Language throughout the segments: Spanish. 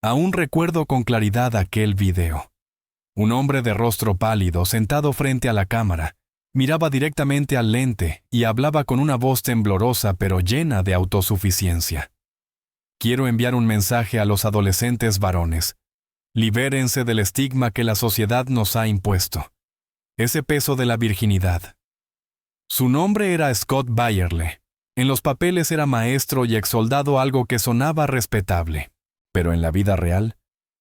Aún recuerdo con claridad aquel video. Un hombre de rostro pálido, sentado frente a la cámara, miraba directamente al lente y hablaba con una voz temblorosa pero llena de autosuficiencia. Quiero enviar un mensaje a los adolescentes varones. Libérense del estigma que la sociedad nos ha impuesto. Ese peso de la virginidad. Su nombre era Scott Bayerle. En los papeles era maestro y exsoldado, algo que sonaba respetable. Pero en la vida real,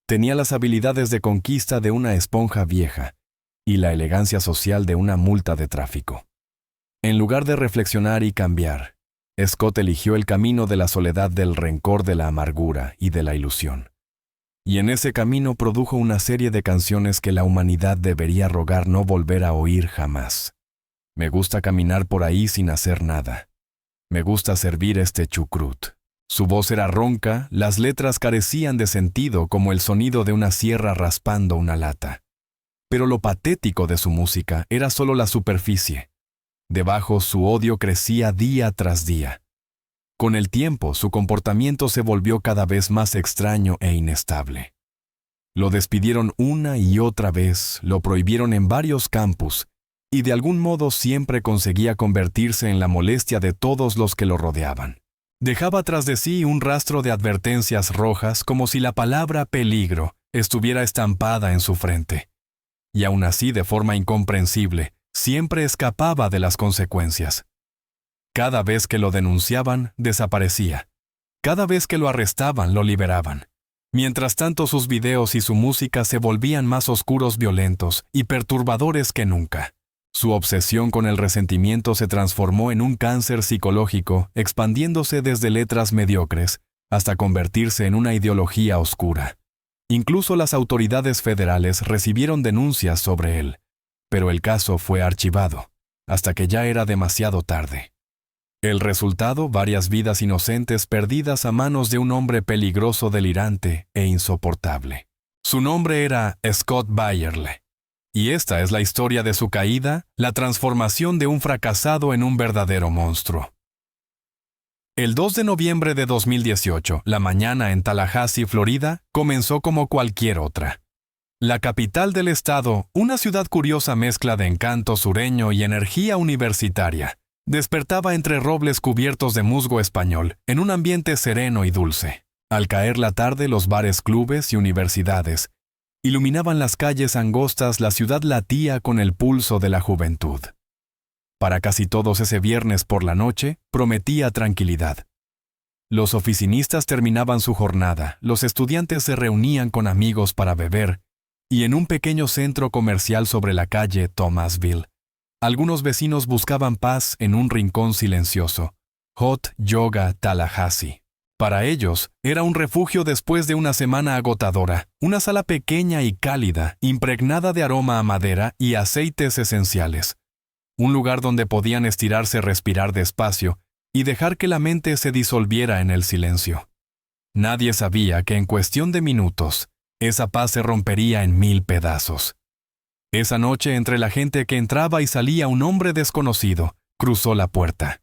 tenía las habilidades de conquista de una esponja vieja y la elegancia social de una multa de tráfico. En lugar de reflexionar y cambiar, Scott eligió el camino de la soledad, del rencor, de la amargura y de la ilusión. Y en ese camino produjo una serie de canciones que la humanidad debería rogar no volver a oír jamás. Me gusta caminar por ahí sin hacer nada. Me gusta servir este chucrut. Su voz era ronca, las letras carecían de sentido como el sonido de una sierra raspando una lata. Pero lo patético de su música era solo la superficie. Debajo su odio crecía día tras día. Con el tiempo su comportamiento se volvió cada vez más extraño e inestable. Lo despidieron una y otra vez, lo prohibieron en varios campus, y de algún modo siempre conseguía convertirse en la molestia de todos los que lo rodeaban. Dejaba tras de sí un rastro de advertencias rojas, como si la palabra peligro estuviera estampada en su frente. Y aún así, de forma incomprensible, siempre escapaba de las consecuencias. Cada vez que lo denunciaban, desaparecía. Cada vez que lo arrestaban, lo liberaban. Mientras tanto, sus videos y su música se volvían más oscuros, violentos y perturbadores que nunca. Su obsesión con el resentimiento se transformó en un cáncer psicológico, expandiéndose desde letras mediocres hasta convertirse en una ideología oscura. Incluso las autoridades federales recibieron denuncias sobre él, pero el caso fue archivado, hasta que ya era demasiado tarde. El resultado: varias vidas inocentes perdidas a manos de un hombre peligroso, delirante e insoportable. Su nombre era Scott Bayerle. Y esta es la historia de su caída, la transformación de un fracasado en un verdadero monstruo. El 2 de noviembre de 2018, la mañana en Tallahassee, Florida, comenzó como cualquier otra. La capital del estado, una ciudad curiosa mezcla de encanto sureño y energía universitaria, despertaba entre robles cubiertos de musgo español, en un ambiente sereno y dulce. Al caer la tarde, los bares, clubes y universidades iluminaban las calles angostas, la ciudad latía con el pulso de la juventud. Para casi todos ese viernes por la noche prometía tranquilidad. Los oficinistas terminaban su jornada, los estudiantes se reunían con amigos para beber, y en un pequeño centro comercial sobre la calle Thomasville, algunos vecinos buscaban paz en un rincón silencioso, Hot Yoga Tallahassee. Para ellos, era un refugio después de una semana agotadora, una sala pequeña y cálida, impregnada de aroma a madera y aceites esenciales. Un lugar donde podían estirarse, respirar despacio y dejar que la mente se disolviera en el silencio. Nadie sabía que en cuestión de minutos, esa paz se rompería en 1000 pedazos. Esa noche, entre la gente que entraba y salía, un hombre desconocido cruzó la puerta.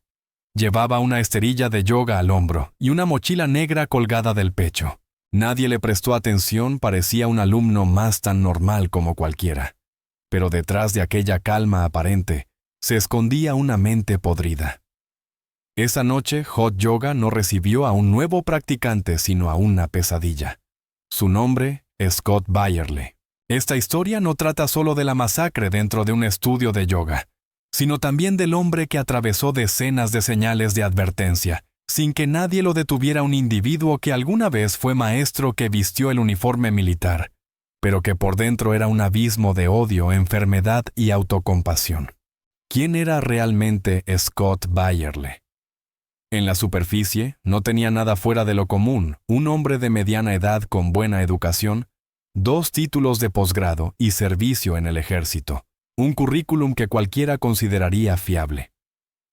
Llevaba una esterilla de yoga al hombro y una mochila negra colgada del pecho. Nadie le prestó atención, parecía un alumno más, tan normal como cualquiera. Pero detrás de aquella calma aparente, se escondía una mente podrida. Esa noche, Hot Yoga no recibió a un nuevo practicante, sino a una pesadilla. Su nombre, Scott Bayerle. Esta historia no trata solo de la masacre dentro de un estudio de yoga, sino también del hombre que atravesó decenas de señales de advertencia, sin que nadie lo detuviera, un individuo que alguna vez fue maestro, que vistió el uniforme militar, pero que por dentro era un abismo de odio, enfermedad y autocompasión. ¿Quién era realmente Scott Bayerle? En la superficie, no tenía nada fuera de lo común, un hombre de mediana edad con buena educación, 2 títulos de posgrado y servicio en el ejército. Un currículum que cualquiera consideraría fiable.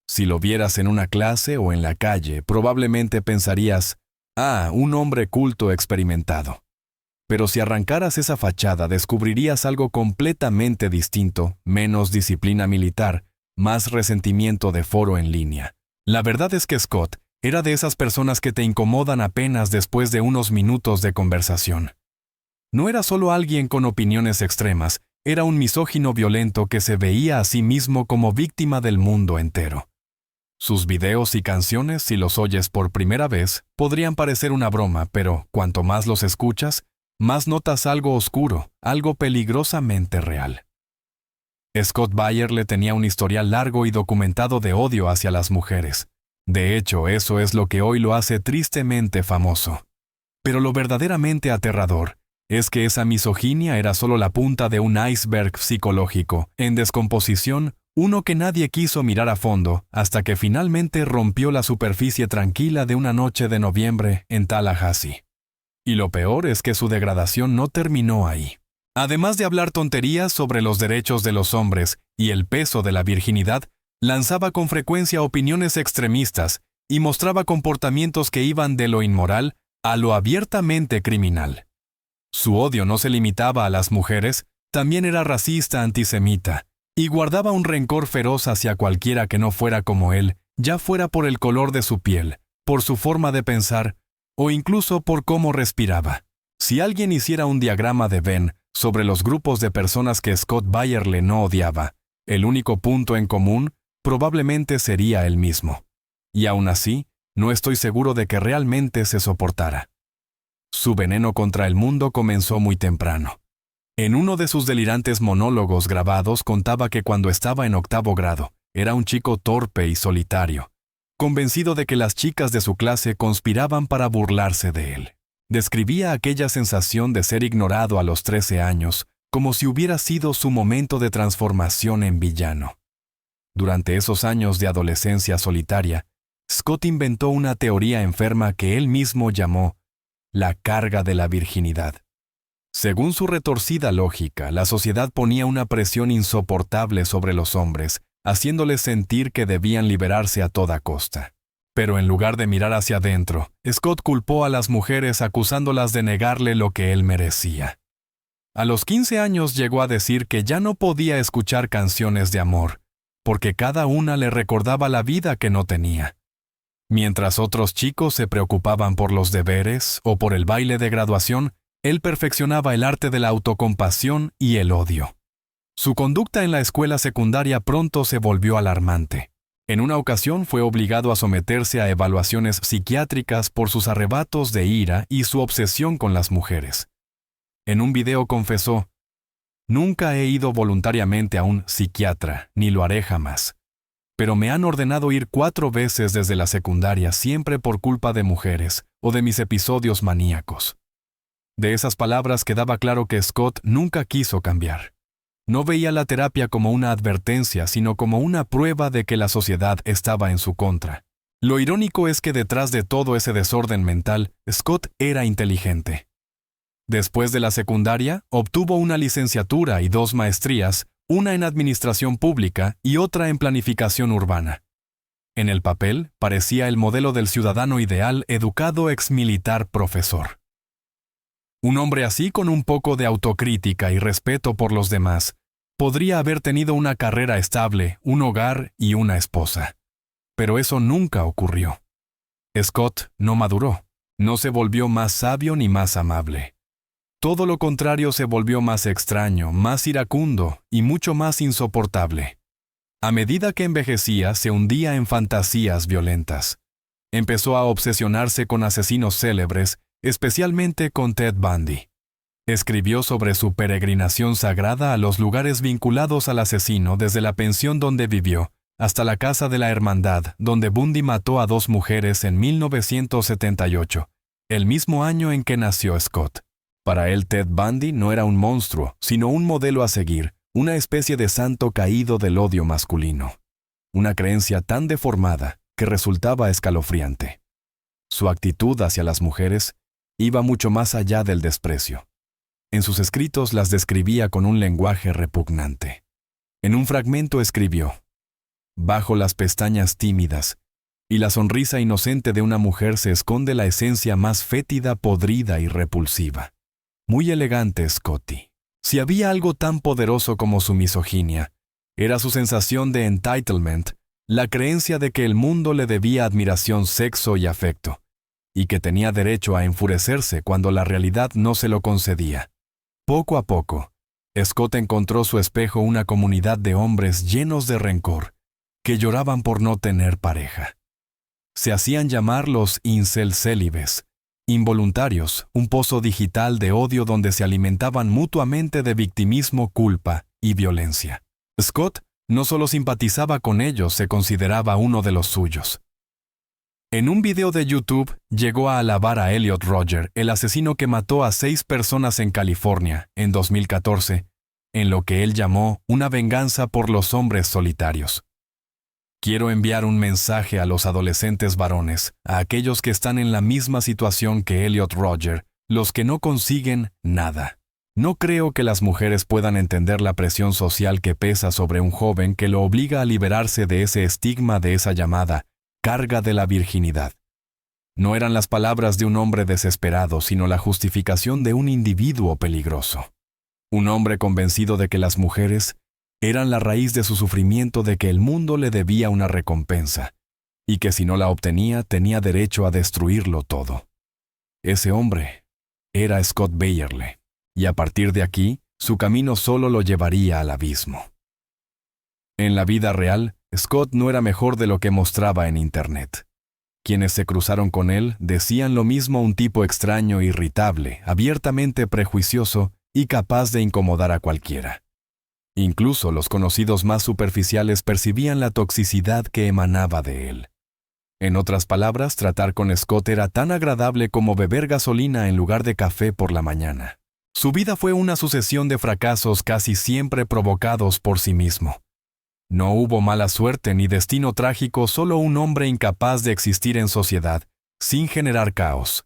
Si lo vieras en una clase o en la calle, probablemente pensarías, un hombre culto experimentado. Pero si arrancaras esa fachada, descubrirías algo completamente distinto: menos disciplina militar, más resentimiento de foro en línea. La verdad es que Scott Era de esas personas que te incomodan apenas después de unos minutos de conversación. No era solo alguien con opiniones extremas, era un misógino violento que se veía a sí mismo como víctima del mundo entero. Sus videos y canciones, si los oyes por primera vez, podrían parecer una broma, pero cuanto más los escuchas, más notas algo oscuro, algo peligrosamente real. Scott Byerly tenía un historial largo y documentado de odio hacia las mujeres. De hecho, eso es lo que hoy lo hace tristemente famoso. Pero lo verdaderamente aterrador es que esa misoginia era solo la punta de un iceberg psicológico, en descomposición, uno que nadie quiso mirar a fondo, hasta que finalmente rompió la superficie tranquila de una noche de noviembre en Tallahassee. Y lo peor es que su degradación no terminó ahí. Además de hablar tonterías sobre los derechos de los hombres y el peso de la virginidad, lanzaba con frecuencia opiniones extremistas y mostraba comportamientos que iban de lo inmoral a lo abiertamente criminal. Su odio no se limitaba a las mujeres, también era racista antisemita, y guardaba un rencor feroz hacia cualquiera que no fuera como él, ya fuera por el color de su piel, por su forma de pensar, o incluso por cómo respiraba. Si alguien hiciera un diagrama de Venn sobre los grupos de personas que Scott Byerly no odiaba, el único punto en común probablemente sería él mismo. Y aún así, no estoy seguro de que realmente se soportara. Su veneno contra el mundo comenzó muy temprano. En uno de sus delirantes monólogos grabados contaba que cuando estaba en 8º grado, era un chico torpe y solitario, convencido de que las chicas de su clase conspiraban para burlarse de él. Describía aquella sensación de ser ignorado a los 13 años, como si hubiera sido su momento de transformación en villano. Durante esos años de adolescencia solitaria, Scott inventó una teoría enferma que él mismo llamó la carga de la virginidad. Según su retorcida lógica, la sociedad ponía una presión insoportable sobre los hombres, haciéndoles sentir que debían liberarse a toda costa. Pero en lugar de mirar hacia adentro, Scott culpó a las mujeres acusándolas de negarle lo que él merecía. A los 15 años llegó a decir que ya no podía escuchar canciones de amor, porque cada una le recordaba la vida que no tenía. Mientras otros chicos se preocupaban por los deberes o por el baile de graduación, él perfeccionaba el arte de la autocompasión y el odio. Su conducta en la escuela secundaria pronto se volvió alarmante. En una ocasión fue obligado a someterse a evaluaciones psiquiátricas por sus arrebatos de ira y su obsesión con las mujeres. En un video confesó: «Nunca he ido voluntariamente a un psiquiatra, ni lo haré jamás. Pero me han ordenado ir 4 veces desde la secundaria, siempre por culpa de mujeres o de mis episodios maníacos». De esas palabras quedaba claro que Scott nunca quiso cambiar. No veía la terapia como una advertencia, sino como una prueba de que la sociedad estaba en su contra. Lo irónico es que detrás de todo ese desorden mental, Scott era inteligente. Después de la secundaria, obtuvo una licenciatura y 2 maestrías, una en administración pública y otra en planificación urbana. En el papel, parecía el modelo del ciudadano ideal, educado exmilitar profesor. Un hombre así, con un poco de autocrítica y respeto por los demás, podría haber tenido una carrera estable, un hogar y una esposa. Pero eso nunca ocurrió. Scott no maduró, no se volvió más sabio ni más amable. Todo lo contrario, se volvió más extraño, más iracundo y mucho más insoportable. A medida que envejecía, se hundía en fantasías violentas. Empezó a obsesionarse con asesinos célebres, especialmente con Ted Bundy. Escribió sobre su peregrinación sagrada a los lugares vinculados al asesino, desde la pensión donde vivió hasta la casa de la hermandad, donde Bundy mató a 2 mujeres en 1978, el mismo año en que nació Scott. Para él, Ted Bundy no era un monstruo, sino un modelo a seguir, una especie de santo caído del odio masculino. Una creencia tan deformada que resultaba escalofriante. Su actitud hacia las mujeres iba mucho más allá del desprecio. En sus escritos las describía con un lenguaje repugnante. En un fragmento escribió: «Bajo las pestañas tímidas y la sonrisa inocente de una mujer se esconde la esencia más fétida, podrida y repulsiva». Muy elegante, Scotty. Si había algo tan poderoso como su misoginia, era su sensación de entitlement, la creencia de que el mundo le debía admiración, sexo y afecto, y que tenía derecho a enfurecerse cuando la realidad no se lo concedía. Poco a poco, Scott encontró su espejo una comunidad de hombres llenos de rencor, que lloraban por no tener pareja. Se hacían llamar los incel célibes, involuntarios, un pozo digital de odio donde se alimentaban mutuamente de victimismo, culpa y violencia. Scott no solo simpatizaba con ellos, se consideraba uno de los suyos. En un video de YouTube, llegó a alabar a Elliot Rodger, el asesino que mató a 6 personas en California, en 2014, en lo que él llamó una venganza por los hombres solitarios. Quiero enviar un mensaje a los adolescentes varones, a aquellos que están en la misma situación que Elliot Rodger, los que no consiguen nada. No creo que las mujeres puedan entender la presión social que pesa sobre un joven que lo obliga a liberarse de ese estigma, de esa llamada carga de la virginidad. No eran las palabras de un hombre desesperado, sino la justificación de un individuo peligroso. Un hombre convencido de que las mujeres eran la raíz de su sufrimiento, de que el mundo le debía una recompensa, y que si no la obtenía, tenía derecho a destruirlo todo. Ese hombre era Scott Bayerle, y a partir de aquí, su camino solo lo llevaría al abismo. En la vida real, Scott no era mejor de lo que mostraba en Internet. Quienes se cruzaron con él decían lo mismo: un tipo extraño, irritable, abiertamente prejuicioso y capaz de incomodar a cualquiera. Incluso los conocidos más superficiales percibían la toxicidad que emanaba de él. En otras palabras, tratar con Scott era tan agradable como beber gasolina en lugar de café por la mañana. Su vida fue una sucesión de fracasos casi siempre provocados por sí mismo. No hubo mala suerte ni destino trágico, solo un hombre incapaz de existir en sociedad, sin generar caos.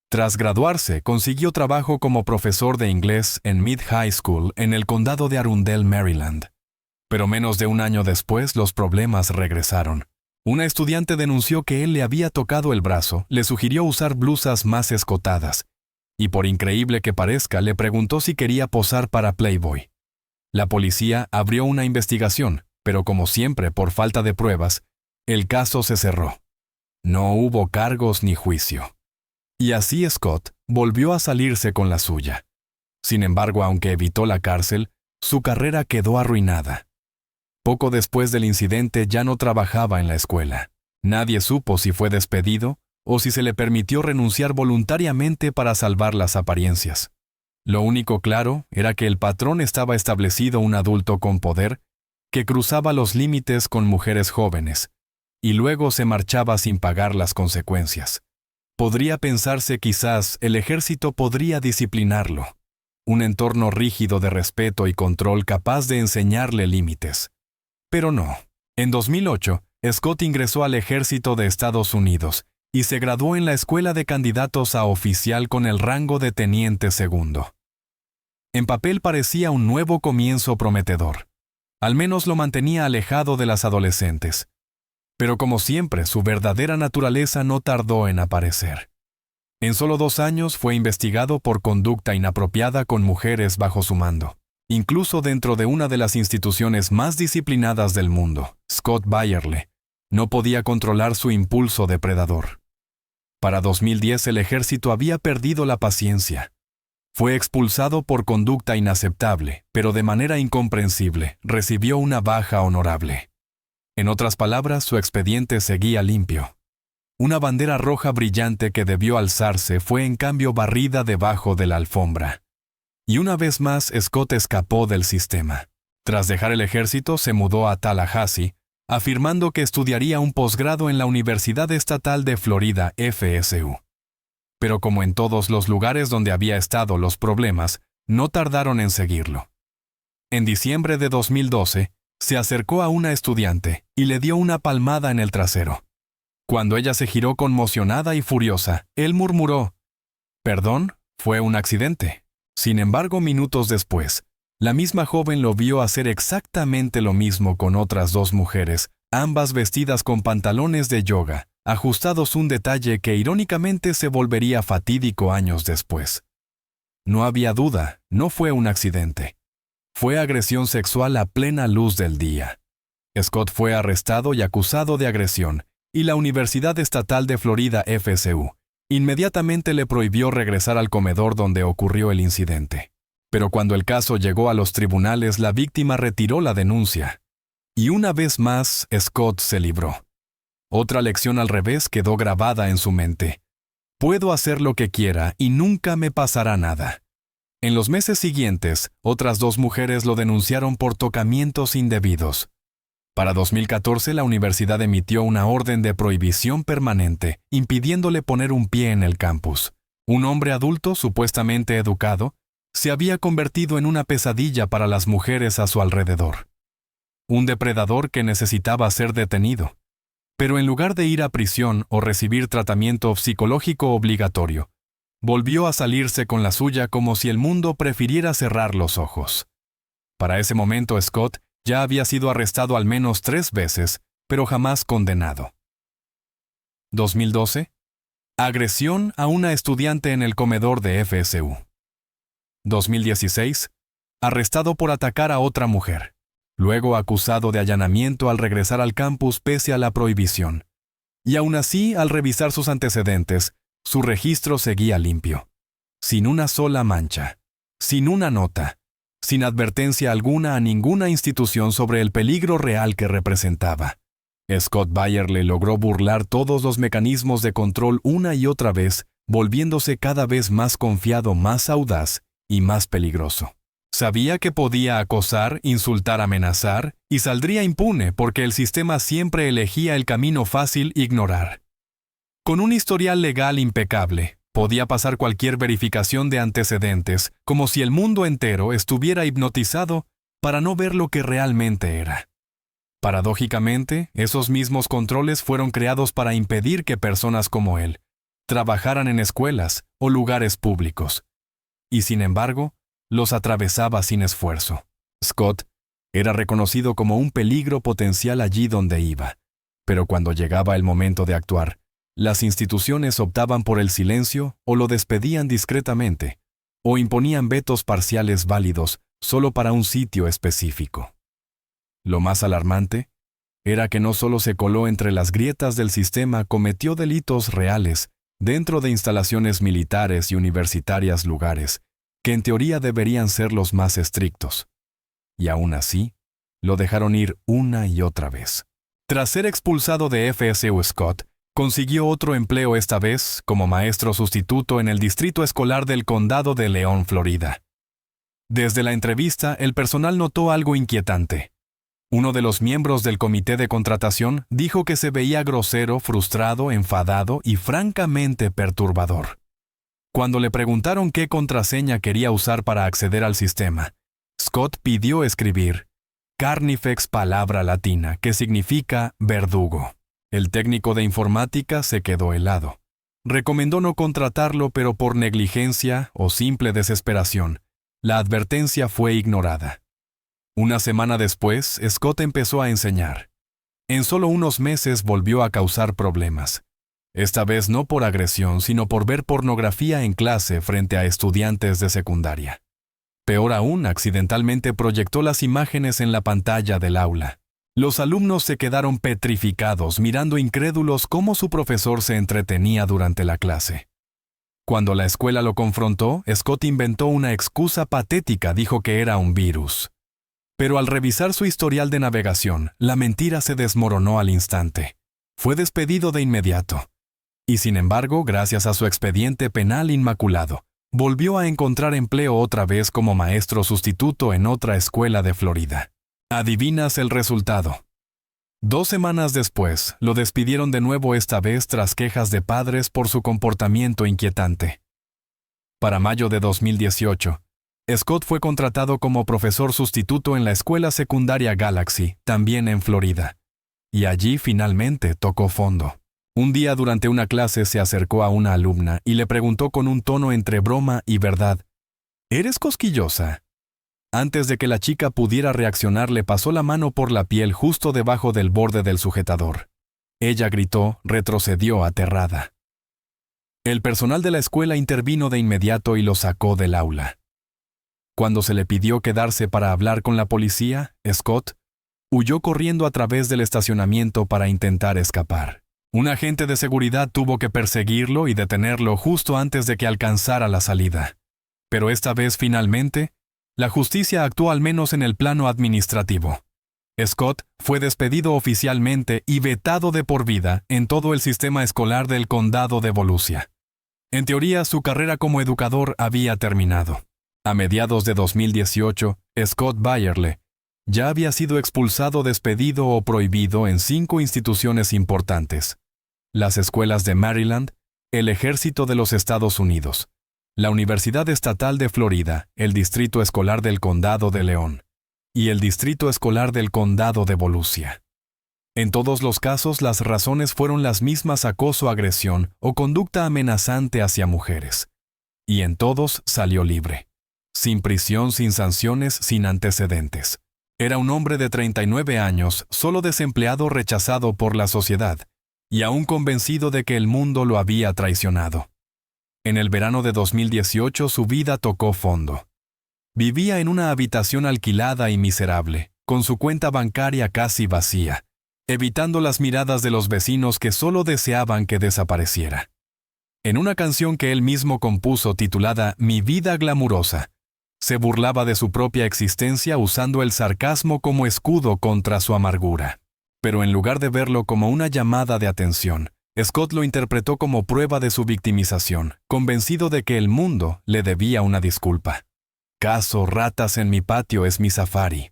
Tras graduarse, consiguió trabajo como profesor de inglés en Mid High School en el condado de Arundel, Maryland. Pero menos de un año después, los problemas regresaron. Una estudiante denunció que él le había tocado el brazo, le sugirió usar blusas más escotadas, y por increíble que parezca, le preguntó si quería posar para Playboy. La policía abrió una investigación, pero como siempre, por falta de pruebas, el caso se cerró. No hubo cargos ni juicio. Y así Scott volvió a salirse con la suya. Sin embargo, aunque evitó la cárcel, su carrera quedó arruinada. Poco después del incidente ya no trabajaba en la escuela. Nadie supo si fue despedido o si se le permitió renunciar voluntariamente para salvar las apariencias. Lo único claro era que el patrón estaba establecido: un adulto con poder que cruzaba los límites con mujeres jóvenes, y luego se marchaba sin pagar las consecuencias. Podría pensarse quizás el ejército podría disciplinarlo, un entorno rígido de respeto y control capaz de enseñarle límites. Pero no. En 2008, Scott ingresó al ejército de Estados Unidos y se graduó en la escuela de candidatos a oficial con el rango de teniente segundo. En papel parecía un nuevo comienzo prometedor. Al menos lo mantenía alejado de las adolescentes. Pero como siempre, su verdadera naturaleza no tardó en aparecer. En solo 2 años fue investigado por conducta inapropiada con mujeres bajo su mando. Incluso dentro de una de las instituciones más disciplinadas del mundo, Scott Bayerle no podía controlar su impulso depredador. Para 2010 el ejército había perdido la paciencia. Fue expulsado por conducta inaceptable, pero de manera incomprensible, recibió una baja honorable. En otras palabras, su expediente seguía limpio. Una bandera roja brillante que debió alzarse fue en cambio barrida debajo de la alfombra. Y una vez más, Scott escapó del sistema. Tras dejar el ejército, se mudó a Tallahassee, afirmando que estudiaría un posgrado en la Universidad Estatal de Florida, FSU. Pero como en todos los lugares donde había estado, los problemas no tardaron en seguirlo. En diciembre de 2012, se acercó a una estudiante y le dio una palmada en el trasero. Cuando ella se giró conmocionada y furiosa, él murmuró: «Perdón, fue un accidente». Sin embargo, minutos después, la misma joven lo vio hacer exactamente lo mismo con otras 2 mujeres, ambas vestidas con pantalones de yoga, ajustados, un detalle que irónicamente se volvería fatídico años después. No había duda, no fue un accidente. Fue agresión sexual a plena luz del día. Scott fue arrestado y acusado de agresión, y la Universidad Estatal de Florida FSU inmediatamente le prohibió regresar al comedor donde ocurrió el incidente. Pero cuando el caso llegó a los tribunales, la víctima retiró la denuncia. Y una vez más, Scott se libró. Otra lección al revés quedó grabada en su mente. Puedo hacer lo que quiera y nunca me pasará nada. En los meses siguientes, otras 2 mujeres lo denunciaron por tocamientos indebidos. Para 2014, la universidad emitió una orden de prohibición permanente, impidiéndole poner un pie en el campus. Un hombre adulto, supuestamente educado, se había convertido en una pesadilla para las mujeres a su alrededor. Un depredador que necesitaba ser detenido. Pero en lugar de ir a prisión o recibir tratamiento psicológico obligatorio, volvió a salirse con la suya como si el mundo prefiriera cerrar los ojos. Para ese momento, Scott ya había sido arrestado al menos 3 veces, pero jamás condenado. 2012. Agresión a una estudiante en el comedor de FSU. 2016. Arrestado por atacar a otra mujer. Luego acusado de allanamiento al regresar al campus pese a la prohibición. Y aún así, al revisar sus antecedentes, su registro seguía limpio. Sin una sola mancha. Sin una nota. Sin advertencia alguna a ninguna institución sobre el peligro real que representaba. Scott Byerly logró burlar todos los mecanismos de control una y otra vez, volviéndose cada vez más confiado, más audaz y más peligroso. Sabía que podía acosar, insultar, amenazar, y saldría impune porque el sistema siempre elegía el camino fácil: ignorar. Con un historial legal impecable, podía pasar cualquier verificación de antecedentes, como si el mundo entero estuviera hipnotizado para no ver lo que realmente era. Paradójicamente, esos mismos controles fueron creados para impedir que personas como él trabajaran en escuelas o lugares públicos. Y sin embargo, los atravesaba sin esfuerzo. Scott era reconocido como un peligro potencial allí donde iba, pero cuando llegaba el momento de actuar, las instituciones optaban por el silencio o lo despedían discretamente, o imponían vetos parciales válidos solo para un sitio específico. Lo más alarmante era que no solo se coló entre las grietas del sistema, cometió delitos reales dentro de instalaciones militares y universitarias, lugares que en teoría deberían ser los más estrictos. Y aún así, lo dejaron ir una y otra vez. Tras ser expulsado de FSU, Scott consiguió otro empleo, esta vez como maestro sustituto en el distrito escolar del condado de León, Florida. Desde la entrevista, el personal notó algo inquietante. Uno de los miembros del comité de contratación dijo que se veía grosero, frustrado, enfadado y francamente perturbador. Cuando le preguntaron qué contraseña quería usar para acceder al sistema, Scott pidió escribir Carnifex, palabra latina que significa verdugo. El técnico de informática se quedó helado. Recomendó no contratarlo, pero por negligencia o simple desesperación, la advertencia fue ignorada. Una semana después, Scott empezó a enseñar. En solo unos meses volvió a causar problemas. Esta vez no por agresión, sino por ver pornografía en clase frente a estudiantes de secundaria. Peor aún, accidentalmente proyectó las imágenes en la pantalla del aula. Los alumnos se quedaron petrificados, mirando incrédulos cómo su profesor se entretenía durante la clase. Cuando la escuela lo confrontó, Scott inventó una excusa patética, dijo que era un virus. Pero al revisar su historial de navegación, la mentira se desmoronó al instante. Fue despedido de inmediato. Y sin embargo, gracias a su expediente penal inmaculado, volvió a encontrar empleo otra vez como maestro sustituto en otra escuela de Florida. ¿Adivinas el resultado? 2 semanas después, lo despidieron de nuevo, esta vez tras quejas de padres por su comportamiento inquietante. Para mayo de 2018, Scott fue contratado como profesor sustituto en la escuela secundaria Galaxy, también en Florida. Y allí finalmente tocó fondo. Un día durante una clase se acercó a una alumna y le preguntó con un tono entre broma y verdad, ¿eres cosquillosa? Antes de que la chica pudiera reaccionar, le pasó la mano por la piel justo debajo del borde del sujetador. Ella gritó, retrocedió aterrada. El personal de la escuela intervino de inmediato y lo sacó del aula. Cuando se le pidió quedarse para hablar con la policía, Scott Huyó corriendo a través del estacionamiento para intentar escapar. Un agente de seguridad tuvo que perseguirlo y detenerlo justo antes de que alcanzara la salida. Pero esta vez, finalmente, la justicia actuó al menos en el plano administrativo. Scott fue despedido oficialmente y vetado de por vida en todo el sistema escolar del condado de Volusia. En teoría, su carrera como educador había terminado. A mediados de 2018, Scott Byerle ya había sido expulsado, despedido o prohibido en 5 instituciones importantes: las escuelas de Maryland, el Ejército de los Estados Unidos, la Universidad Estatal de Florida, el Distrito Escolar del Condado de León y el Distrito Escolar del Condado de Volusia. En todos los casos, las razones fueron las mismas: acoso, agresión o conducta amenazante hacia mujeres. Y en todos salió libre. Sin prisión, sin sanciones, sin antecedentes. Era un hombre de 39 años, solo desempleado, rechazado por la sociedad, y aún convencido de que el mundo lo había traicionado. En el verano de 2018 su vida tocó fondo. Vivía en una habitación alquilada y miserable, con su cuenta bancaria casi vacía, evitando las miradas de los vecinos que solo deseaban que desapareciera. En una canción que él mismo compuso titulada Mi vida glamurosa, se burlaba de su propia existencia usando el sarcasmo como escudo contra su amargura. Pero en lugar de verlo como una llamada de atención, Scott lo interpretó como prueba de su victimización, convencido de que el mundo le debía una disculpa. Cazo ratas en mi patio es mi safari.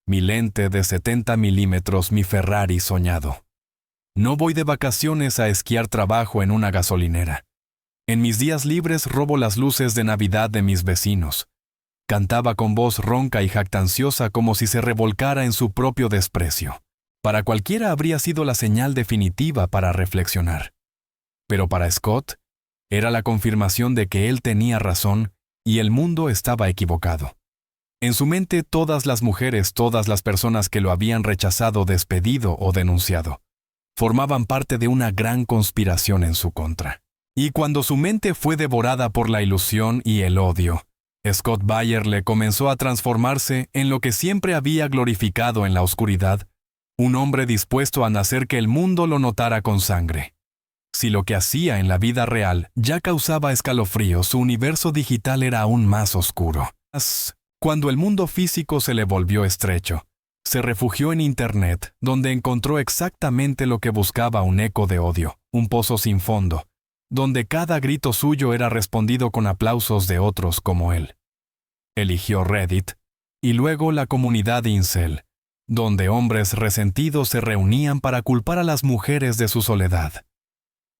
Mi lente de 70 milímetros, mi Ferrari soñado. No voy de vacaciones a esquiar, trabajo en una gasolinera. En mis días libres robo las luces de Navidad de mis vecinos. Cantaba con voz ronca y jactanciosa como si se revolcara en su propio desprecio. Para cualquiera habría sido la señal definitiva para reflexionar. Pero para Scott, era la confirmación de que él tenía razón y el mundo estaba equivocado. En su mente, todas las mujeres, todas las personas que lo habían rechazado, despedido o denunciado, formaban parte de una gran conspiración en su contra. Y cuando su mente fue devorada por la ilusión y el odio, Scott Byerle comenzó a transformarse en lo que siempre había glorificado en la oscuridad: un hombre dispuesto a hacer que el mundo lo notara con sangre. Si lo que hacía en la vida real ya causaba escalofríos, su universo digital era aún más oscuro. Cuando el mundo físico se le volvió estrecho, se refugió en Internet, donde encontró exactamente lo que buscaba: un eco de odio, un pozo sin fondo, donde cada grito suyo era respondido con aplausos de otros como él. Eligió Reddit y luego la comunidad Incel, donde hombres resentidos se reunían para culpar a las mujeres de su soledad.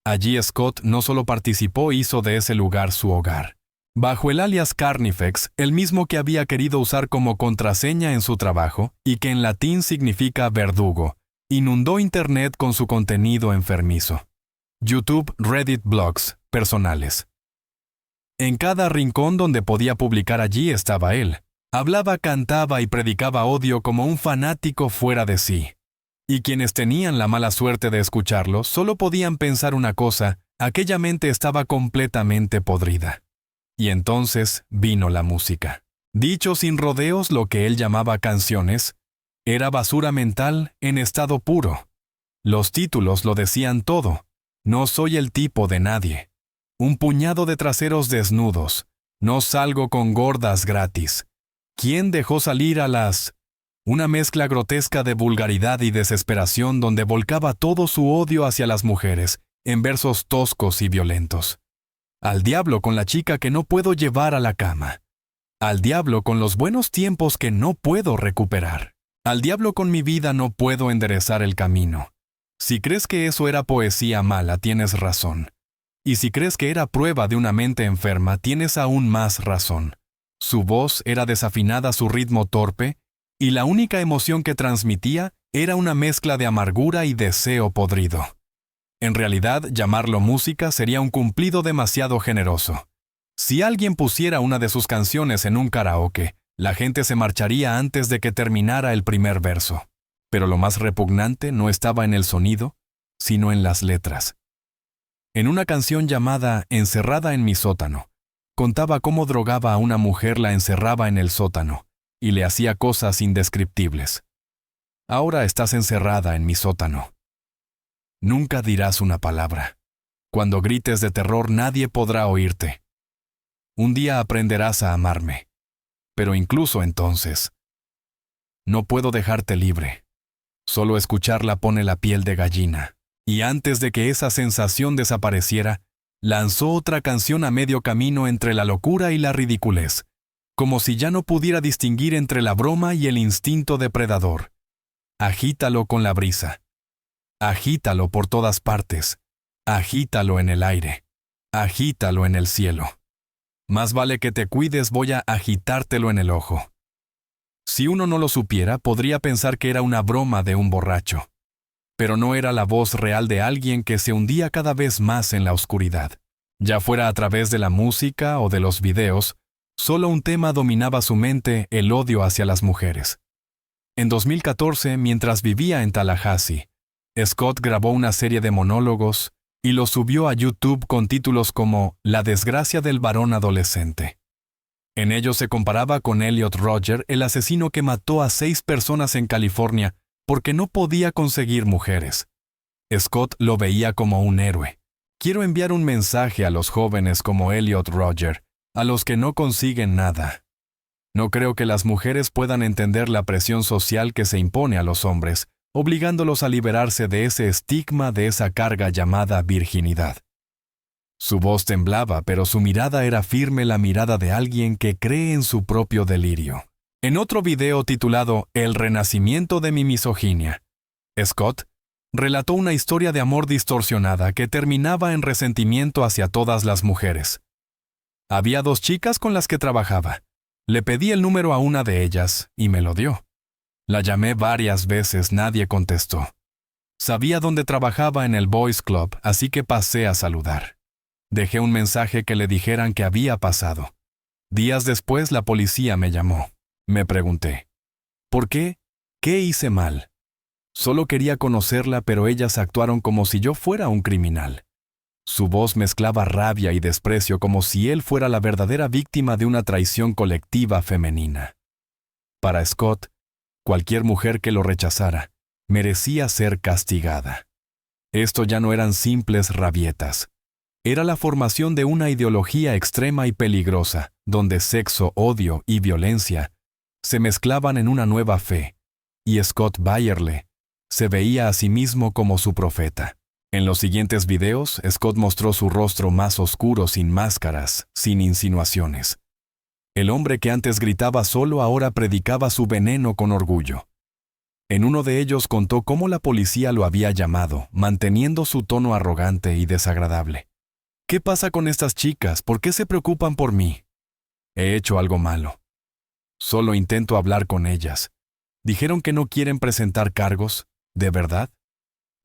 Allí Scott no solo participó, hizo de ese lugar su hogar. Bajo el alias Carnifex, el mismo que había querido usar como contraseña en su trabajo y que en latín significa verdugo, inundó Internet con su contenido enfermizo. YouTube, Reddit, blogs personales. En cada rincón donde podía publicar, allí estaba él. Hablaba, cantaba y predicaba odio como un fanático fuera de sí. Y quienes tenían la mala suerte de escucharlo solo podían pensar una cosa: aquella mente estaba completamente podrida. Y entonces vino la música. Dicho sin rodeos, lo que él llamaba canciones era basura mental en estado puro. Los títulos lo decían todo. No soy el tipo de nadie. Un puñado de traseros desnudos. No salgo con gordas gratis. ¿Quién dejó salir a las...? Una mezcla grotesca de vulgaridad y desesperación donde volcaba todo su odio hacia las mujeres, en versos toscos y violentos. Al diablo con la chica que no puedo llevar a la cama. Al diablo con los buenos tiempos que no puedo recuperar. Al diablo con mi vida, no puedo enderezar el camino. Si crees que eso era poesía mala, tienes razón. Y si crees que era prueba de una mente enferma, tienes aún más razón. Su voz era desafinada, su ritmo torpe, y la única emoción que transmitía era una mezcla de amargura y deseo podrido. En realidad, llamarlo música sería un cumplido demasiado generoso. Si alguien pusiera una de sus canciones en un karaoke, la gente se marcharía antes de que terminara el primer verso. Pero lo más repugnante no estaba en el sonido, sino en las letras. En una canción llamada Encerrada en mi sótano, contaba cómo drogaba a una mujer, la encerraba en el sótano y le hacía cosas indescriptibles. Ahora estás encerrada en mi sótano. Nunca dirás una palabra. Cuando grites de terror nadie podrá oírte. Un día aprenderás a amarme. Pero incluso entonces, no puedo dejarte libre. Solo escucharla pone la piel de gallina. Y antes de que esa sensación desapareciera, lanzó otra canción a medio camino entre la locura y la ridiculez, como si ya no pudiera distinguir entre la broma y el instinto depredador. Agítalo con la brisa. Agítalo por todas partes. Agítalo en el aire. Agítalo en el cielo. Más vale que te cuides, voy a agitártelo en el ojo. Si uno no lo supiera, podría pensar que era una broma de un borracho. Pero no era la voz real de alguien que se hundía cada vez más en la oscuridad. Ya fuera a través de la música o de los videos, solo un tema dominaba su mente: el odio hacia las mujeres. En 2014, mientras vivía en Tallahassee, Scott grabó una serie de monólogos y los subió a YouTube con títulos como La desgracia del varón adolescente. En ellos se comparaba con Elliot Rodger, el asesino que mató a 6 personas en California porque no podía conseguir mujeres. Scott lo veía como un héroe. Quiero enviar un mensaje a los jóvenes como Elliot Rodger, a los que no consiguen nada. No creo que las mujeres puedan entender la presión social que se impone a los hombres, obligándolos a liberarse de ese estigma, de esa carga llamada virginidad. Su voz temblaba, pero su mirada era firme, la mirada de alguien que cree en su propio delirio. En otro video titulado El renacimiento de mi misoginia, Scott relató una historia de amor distorsionada que terminaba en resentimiento hacia todas las mujeres. Había 2 chicas con las que trabajaba. Le pedí el número a una de ellas y me lo dio. La llamé varias veces, nadie contestó. Sabía dónde trabajaba en el Boys Club, así que pasé a saludar. Dejé un mensaje que le dijeran qué había pasado. Días después la policía me llamó. Me pregunté, ¿por qué? ¿Qué hice mal? Solo quería conocerla, pero ellas actuaron como si yo fuera un criminal. Su voz mezclaba rabia y desprecio, como si él fuera la verdadera víctima de una traición colectiva femenina. Para Scott, cualquier mujer que lo rechazara merecía ser castigada. Esto ya no eran simples rabietas. Era la formación de una ideología extrema y peligrosa, donde sexo, odio y violencia se mezclaban en una nueva fe, y Scott Byerle se veía a sí mismo como su profeta. En los siguientes videos, Scott mostró su rostro más oscuro, sin máscaras, sin insinuaciones. El hombre que antes gritaba solo ahora predicaba su veneno con orgullo. En uno de ellos contó cómo la policía lo había llamado, manteniendo su tono arrogante y desagradable. ¿Qué pasa con estas chicas? ¿Por qué se preocupan por mí? He hecho algo malo. Solo intento hablar con ellas. Dijeron que no quieren presentar cargos. ¿De verdad?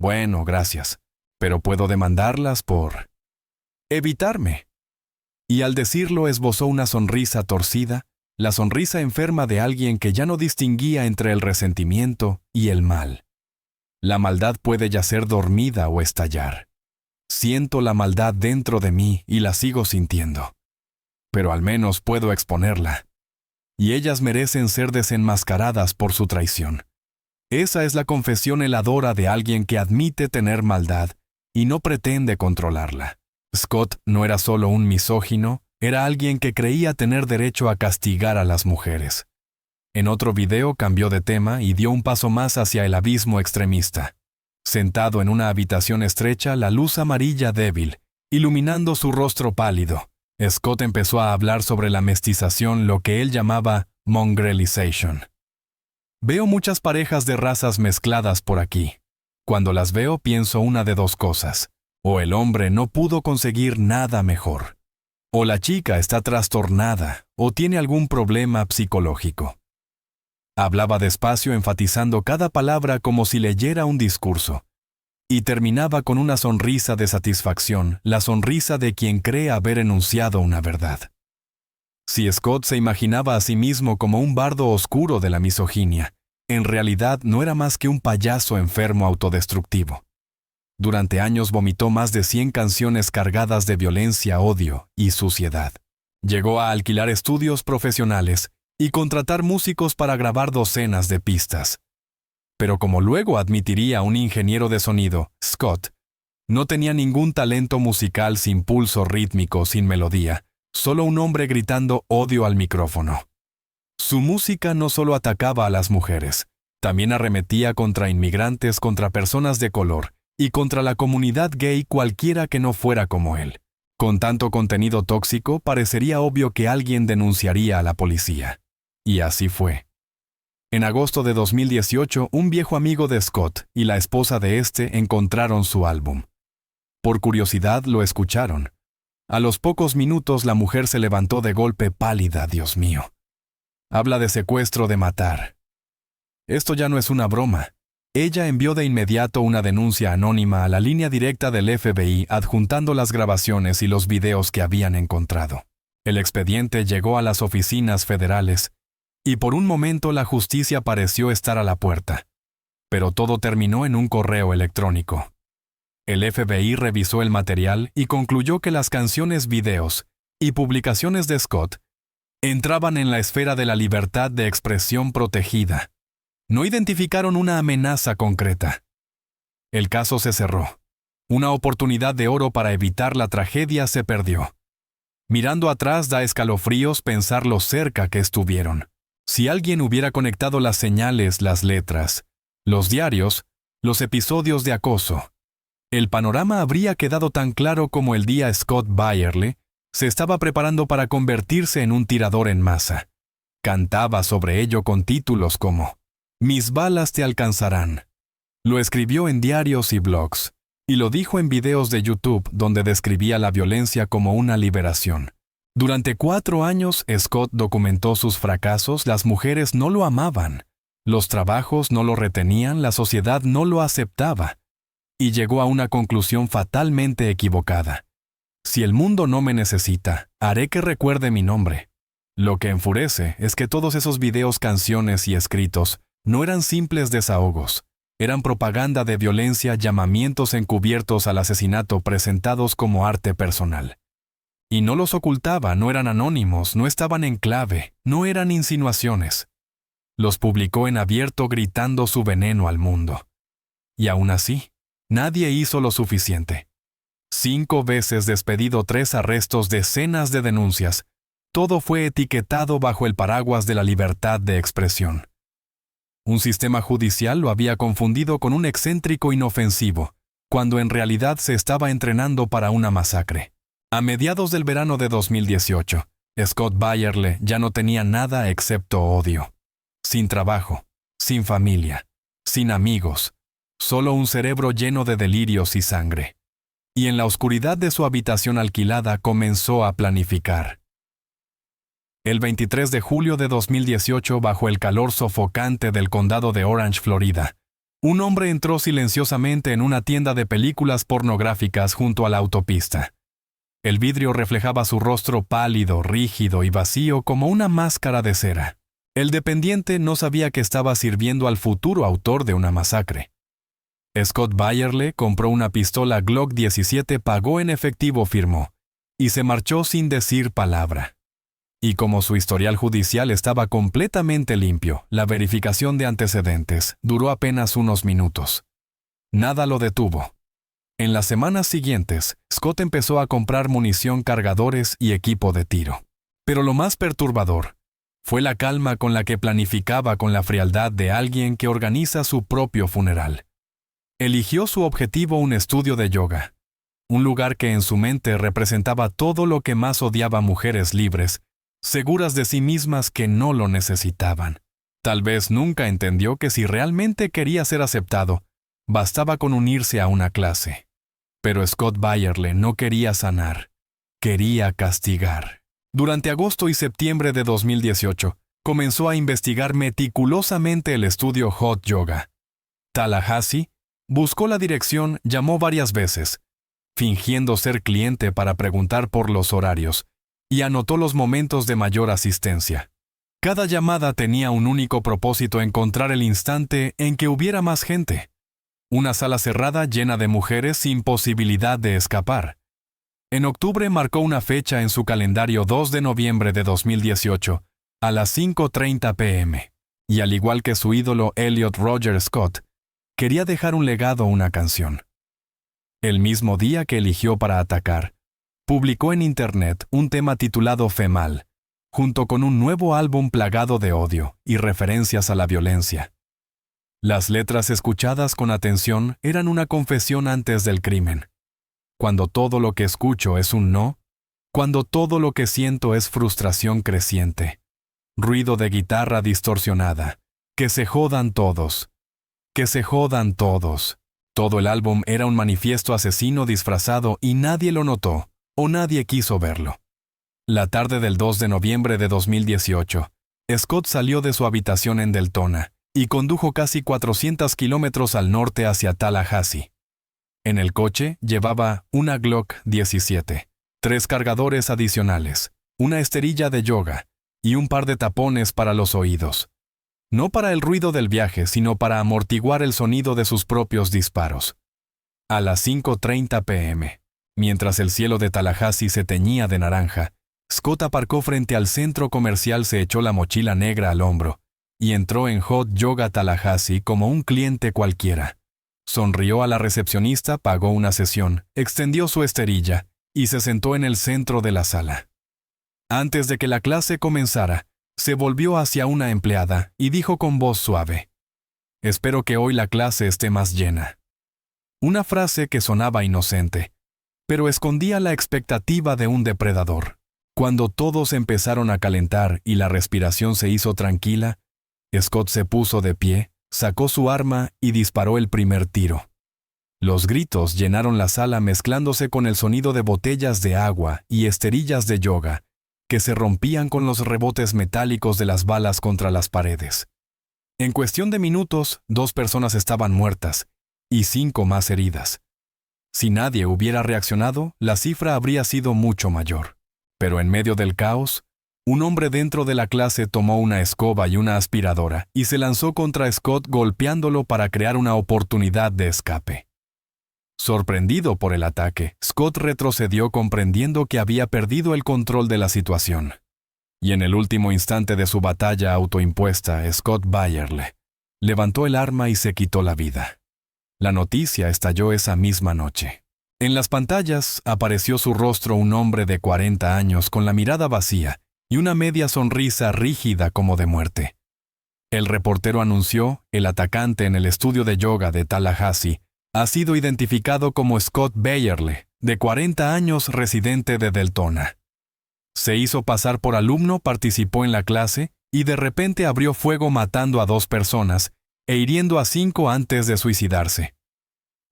Bueno, gracias. Pero puedo demandarlas por evitarme. Y al decirlo esbozó una sonrisa torcida, la sonrisa enferma de alguien que ya no distinguía entre el resentimiento y el mal. La maldad puede yacer dormida o estallar. Siento la maldad dentro de mí y la sigo sintiendo. Pero al menos puedo exponerla. Y ellas merecen ser desenmascaradas por su traición. Esa es la confesión heladora de alguien que admite tener maldad y no pretende controlarla. Scott no era solo un misógino, era alguien que creía tener derecho a castigar a las mujeres. En otro video cambió de tema y dio un paso más hacia el abismo extremista. Sentado en una habitación estrecha, la luz amarilla débil, iluminando su rostro pálido, Scott empezó a hablar sobre la mestización, lo que él llamaba mongrelization. Veo muchas parejas de razas mezcladas por aquí. Cuando las veo pienso una de 2 cosas. O el hombre no pudo conseguir nada mejor. O la chica está trastornada o tiene algún problema psicológico. Hablaba despacio, enfatizando cada palabra como si leyera un discurso. Y terminaba con una sonrisa de satisfacción, la sonrisa de quien cree haber enunciado una verdad. Si Scott se imaginaba a sí mismo como un bardo oscuro de la misoginia, en realidad no era más que un payaso enfermo autodestructivo. Durante años vomitó más de 100 canciones cargadas de violencia, odio y suciedad. Llegó a alquilar estudios profesionales y contratar músicos para grabar docenas de pistas. Pero como luego admitiría un ingeniero de sonido, Scott, no tenía ningún talento musical sin pulso rítmico, sin melodía, solo un hombre gritando odio al micrófono. Su música no solo atacaba a las mujeres, también arremetía contra inmigrantes, contra personas de color y contra la comunidad gay cualquiera que no fuera como él. Con tanto contenido tóxico, parecería obvio que alguien denunciaría a la policía. Y así fue. En agosto de 2018, un viejo amigo de Scott y la esposa de este encontraron su álbum. Por curiosidad lo escucharon. A los pocos minutos la mujer se levantó de golpe pálida, Dios mío. Habla de secuestro, de matar. Esto ya no es una broma. Ella envió de inmediato una denuncia anónima a la línea directa del FBI adjuntando las grabaciones y los videos que habían encontrado. El expediente llegó a las oficinas federales y por un momento la justicia pareció estar a la puerta. Pero todo terminó en un correo electrónico. El FBI revisó el material y concluyó que las canciones, videos y publicaciones de Scott entraban en la esfera de la libertad de expresión protegida. No identificaron una amenaza concreta. El caso se cerró. Una oportunidad de oro para evitar la tragedia se perdió. Mirando atrás da escalofríos pensar lo cerca que estuvieron. Si alguien hubiera conectado las señales, las letras, los diarios, los episodios de acoso, el panorama habría quedado tan claro como el día Scott Byerly se estaba preparando para convertirse en un tirador en masa. Cantaba sobre ello con títulos como «Mis balas te alcanzarán». Lo escribió en diarios y blogs, y lo dijo en videos de YouTube donde describía la violencia como una liberación. Durante 4 años, Scott documentó sus fracasos, las mujeres no lo amaban, los trabajos no lo retenían, la sociedad no lo aceptaba, y llegó a una conclusión fatalmente equivocada. Si el mundo no me necesita, haré que recuerde mi nombre. Lo que enfurece es que todos esos videos, canciones y escritos no eran simples desahogos, eran propaganda de violencia, llamamientos encubiertos al asesinato presentados como arte personal. Y no los ocultaba, no eran anónimos, no estaban en clave, no eran insinuaciones. Los publicó en abierto gritando su veneno al mundo. Y aún así, nadie hizo lo suficiente. 5 veces despedido, 3 arrestos, decenas de denuncias. Todo fue etiquetado bajo el paraguas de la libertad de expresión. Un sistema judicial lo había confundido con un excéntrico inofensivo, cuando en realidad se estaba entrenando para una masacre. A mediados del verano de 2018, Scott Byerly ya no tenía nada excepto odio. Sin trabajo, sin familia, sin amigos, solo un cerebro lleno de delirios y sangre. Y en la oscuridad de su habitación alquilada comenzó a planificar. El 23 de julio de 2018, bajo el calor sofocante del condado de Orange, Florida, un hombre entró silenciosamente en una tienda de películas pornográficas junto a la autopista. El vidrio reflejaba su rostro pálido, rígido y vacío como una máscara de cera. El dependiente no sabía que estaba sirviendo al futuro autor de una masacre. Scott Byerly compró una pistola Glock 17, pagó en efectivo, firmó, y se marchó sin decir palabra. Y como su historial judicial estaba completamente limpio, la verificación de antecedentes duró apenas unos minutos. Nada lo detuvo. En las semanas siguientes, Scott empezó a comprar munición, cargadores y equipo de tiro. Pero lo más perturbador fue la calma con la que planificaba, con la frialdad de alguien que organiza su propio funeral. Eligió su objetivo un estudio de yoga, un lugar que en su mente representaba todo lo que más odiaba: mujeres libres, seguras de sí mismas que no lo necesitaban. Tal vez nunca entendió que si realmente quería ser aceptado, bastaba con unirse a una clase. Pero Scott Byerly no quería sanar, quería castigar. Durante agosto y septiembre de 2018, comenzó a investigar meticulosamente el estudio Hot Yoga. Tallahassee buscó la dirección, llamó varias veces, fingiendo ser cliente para preguntar por los horarios, y anotó los momentos de mayor asistencia. Cada llamada tenía un único propósito: encontrar el instante en que hubiera más gente. Una sala cerrada llena de mujeres sin posibilidad de escapar. En octubre marcó una fecha en su calendario: 2 de noviembre de 2018, a las 5:30 p.m. y al igual que su ídolo Elliot Roger Scott, quería dejar un legado, una canción. El mismo día que eligió para atacar, publicó en Internet un tema titulado Femal, junto con un nuevo álbum plagado de odio y referencias a la violencia. Las letras escuchadas con atención eran una confesión antes del crimen. Cuando todo lo que escucho es un no, cuando todo lo que siento es frustración creciente, ruido de guitarra distorsionada, que se jodan todos, que se jodan todos. Todo el álbum era un manifiesto asesino disfrazado y nadie lo notó, o nadie quiso verlo. La tarde del 2 de noviembre de 2018, Scott salió de su habitación en Deltona y condujo casi 400 kilómetros al norte hacia Tallahassee. En el coche llevaba una Glock 17, 3 cargadores adicionales, una esterilla de yoga y un par de tapones para los oídos. No para el ruido del viaje, sino para amortiguar el sonido de sus propios disparos. A las 5:30 p.m., mientras el cielo de Tallahassee se teñía de naranja, Scott aparcó frente al centro comercial, se echó la mochila negra al hombro y entró en Hot Yoga Tallahassee como un cliente cualquiera. Sonrió a la recepcionista, pagó una sesión, extendió su esterilla y se sentó en el centro de la sala. Antes de que la clase comenzara, se volvió hacia una empleada y dijo con voz suave: «Espero que hoy la clase esté más llena». Una frase que sonaba inocente, pero escondía la expectativa de un depredador. Cuando todos empezaron a calentar y la respiración se hizo tranquila, Scott se puso de pie, sacó su arma y disparó el primer tiro. Los gritos llenaron la sala mezclándose con el sonido de botellas de agua y esterillas de yoga, que se rompían con los rebotes metálicos de las balas contra las paredes. En cuestión de minutos, 2 personas estaban muertas y 5 más heridas. Si nadie hubiera reaccionado, la cifra habría sido mucho mayor. Pero en medio del caos, un hombre dentro de la clase tomó una escoba y una aspiradora y se lanzó contra Scott golpeándolo para crear una oportunidad de escape. Sorprendido por el ataque, Scott retrocedió comprendiendo que había perdido el control de la situación. Y en el último instante de su batalla autoimpuesta, Scott Bayerle levantó el arma y se quitó la vida. La noticia estalló esa misma noche. En las pantallas apareció su rostro, un hombre de 40 años con la mirada vacía y una media sonrisa rígida como de muerte. El reportero anunció: el atacante en el estudio de yoga de Tallahassee ha sido identificado como Scott Bayerle, de 40 años, residente de Deltona. Se hizo pasar por alumno, participó en la clase y de repente abrió fuego matando a 2 personas e hiriendo a 5 antes de suicidarse.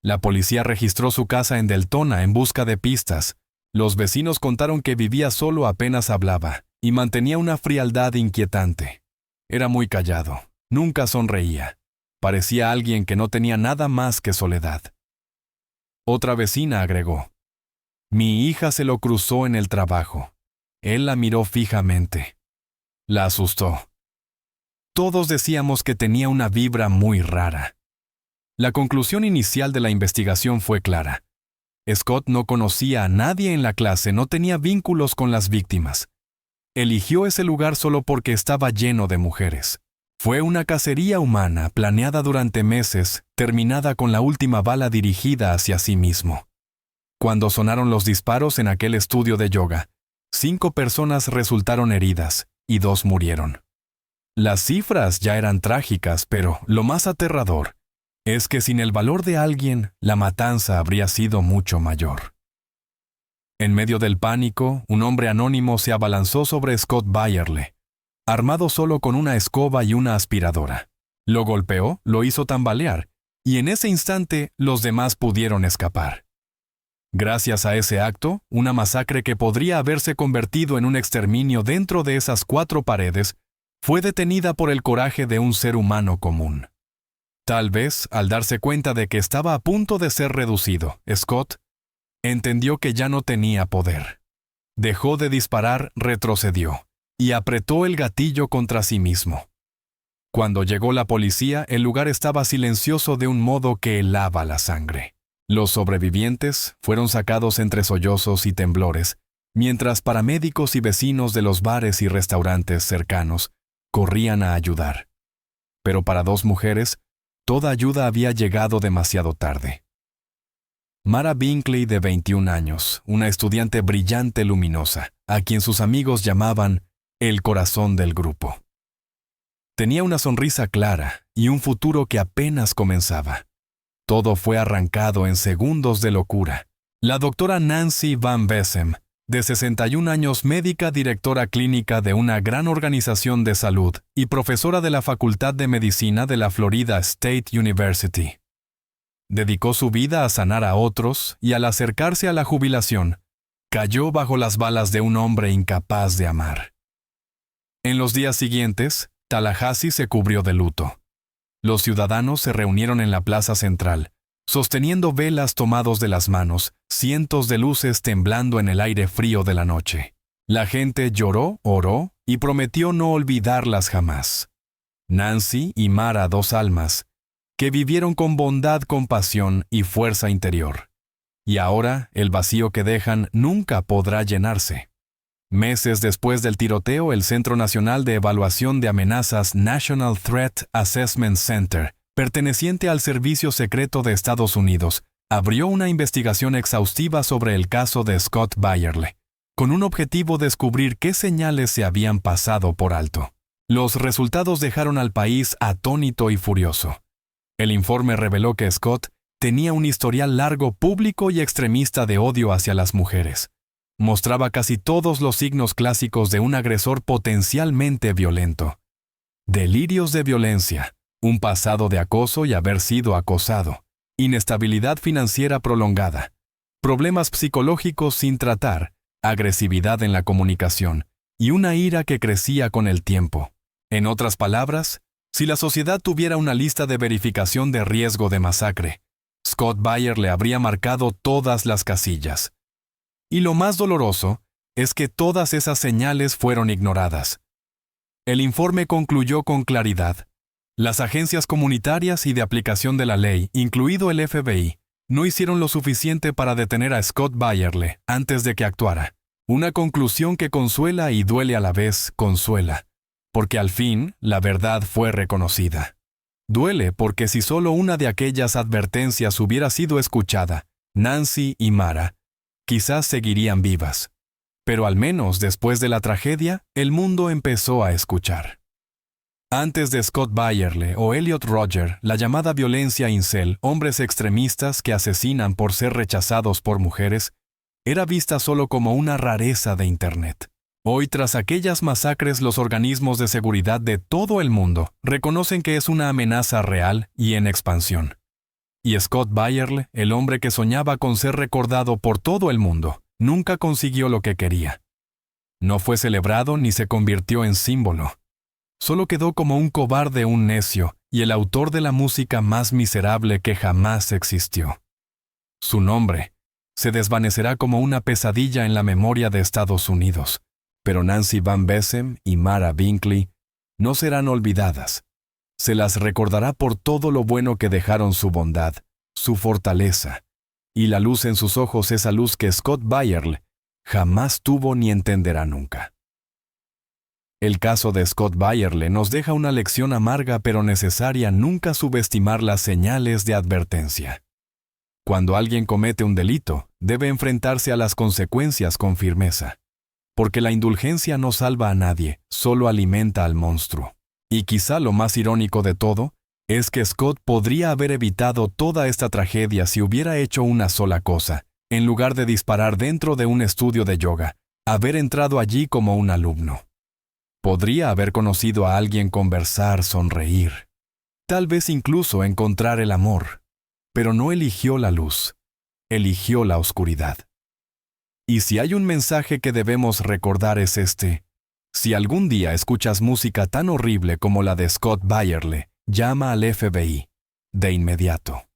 La policía registró su casa en Deltona en busca de pistas. Los vecinos contaron que vivía solo, apenas hablaba y mantenía una frialdad inquietante. Era muy callado, nunca sonreía. Parecía alguien que no tenía nada más que soledad. Otra vecina agregó: «Mi hija se lo cruzó en el trabajo. Él la miró fijamente. La asustó». Todos decíamos que tenía una vibra muy rara. La conclusión inicial de la investigación fue clara. Scott no conocía a nadie en la clase, no tenía vínculos con las víctimas. Eligió ese lugar solo porque estaba lleno de mujeres. Fue una cacería humana planeada durante meses, terminada con la última bala dirigida hacia sí mismo. Cuando sonaron los disparos en aquel estudio de yoga, 5 personas resultaron heridas y 2 murieron. Las cifras ya eran trágicas, pero lo más aterrador es que sin el valor de alguien, la matanza habría sido mucho mayor. En medio del pánico, un hombre anónimo se abalanzó sobre Scott Bayerle, armado solo con una escoba y una aspiradora. Lo golpeó, lo hizo tambalear, y en ese instante los demás pudieron escapar. Gracias a ese acto, una masacre que podría haberse convertido en un exterminio dentro de esas 4 paredes, fue detenida por el coraje de un ser humano común. Tal vez, al darse cuenta de que estaba a punto de ser reducido, Scott entendió que ya no tenía poder. Dejó de disparar, retrocedió y apretó el gatillo contra sí mismo. Cuando llegó la policía, el lugar estaba silencioso de un modo que helaba la sangre. Los sobrevivientes fueron sacados entre sollozos y temblores, mientras paramédicos y vecinos de los bares y restaurantes cercanos corrían a ayudar. pero para 2 mujeres, toda ayuda había llegado demasiado tarde. Mara Binkley, de 21 años, una estudiante brillante luminosa, a quien sus amigos llamaban el corazón del grupo. Tenía una sonrisa clara y un futuro que apenas comenzaba. Todo fue arrancado en segundos de locura. La doctora Nancy Van Bessem, de 61 años, médica directora clínica de una gran organización de salud y profesora de la Facultad de Medicina de la Florida State University. Dedicó su vida a sanar a otros y al acercarse a la jubilación, cayó bajo las balas de un hombre incapaz de amar. En los días siguientes, Tallahassee se cubrió de luto. Los ciudadanos se reunieron en la plaza central, sosteniendo velas tomados de las manos, cientos de luces temblando en el aire frío de la noche. La gente lloró, oró y prometió no olvidarlas jamás. Nancy y Mara, 2 almas, que vivieron con bondad, compasión y fuerza interior. Y ahora el vacío que dejan nunca podrá llenarse. Meses después del tiroteo, el Centro Nacional de Evaluación de Amenazas National Threat Assessment Center, perteneciente al Servicio Secreto de Estados Unidos, abrió una investigación exhaustiva sobre el caso de Scott Byerly, con un objetivo: descubrir qué señales se habían pasado por alto. Los resultados dejaron al país atónito y furioso. El informe reveló que Scott tenía un historial largo, público y extremista de odio hacia las mujeres. Mostraba casi todos los signos clásicos de un agresor potencialmente violento. Delirios de violencia, un pasado de acoso y haber sido acosado, inestabilidad financiera prolongada, problemas psicológicos sin tratar, agresividad en la comunicación y una ira que crecía con el tiempo. En otras palabras, si la sociedad tuviera una lista de verificación de riesgo de masacre, Scott Byerly habría marcado todas las casillas. Y lo más doloroso es que todas esas señales fueron ignoradas. El informe concluyó con claridad: las agencias comunitarias y de aplicación de la ley, incluido el FBI, no hicieron lo suficiente para detener a Scott Byerly antes de que actuara. Una conclusión que consuela y duele a la vez, consuela, porque al fin la verdad fue reconocida. Duele porque si solo una de aquellas advertencias hubiera sido escuchada, Nancy y Mara quizás seguirían vivas. Pero al menos después de la tragedia, el mundo empezó a escuchar. Antes de Scott Byerly o Elliot Rodger, la llamada violencia incel, hombres extremistas que asesinan por ser rechazados por mujeres, era vista solo como una rareza de Internet. Hoy, tras aquellas masacres, los organismos de seguridad de todo el mundo reconocen que es una amenaza real y en expansión. Y Scott Byerly, el hombre que soñaba con ser recordado por todo el mundo, nunca consiguió lo que quería. No fue celebrado ni se convirtió en símbolo. Solo quedó como un cobarde, un necio, y el autor de la música más miserable que jamás existió. Su nombre se desvanecerá como una pesadilla en la memoria de Estados Unidos, pero Nancy Van Bessem y Mara Binkley no serán olvidadas. Se las recordará por todo lo bueno que dejaron: su bondad, su fortaleza, y la luz en sus ojos, esa luz que Scott Byerly jamás tuvo ni entenderá nunca. El caso de Scott Byerly nos deja una lección amarga pero necesaria: nunca subestimar las señales de advertencia. Cuando alguien comete un delito, debe enfrentarse a las consecuencias con firmeza, porque la indulgencia no salva a nadie, solo alimenta al monstruo. Y quizá lo más irónico de todo es que Scott podría haber evitado toda esta tragedia si hubiera hecho una sola cosa: en lugar de disparar dentro de un estudio de yoga, haber entrado allí como un alumno. Podría haber conocido a alguien, conversar, sonreír, tal vez incluso encontrar el amor, pero no eligió la luz, eligió la oscuridad. Y si hay un mensaje que debemos recordar es este: si algún día escuchas música tan horrible como la de Scott Byerly, llama al FBI de inmediato.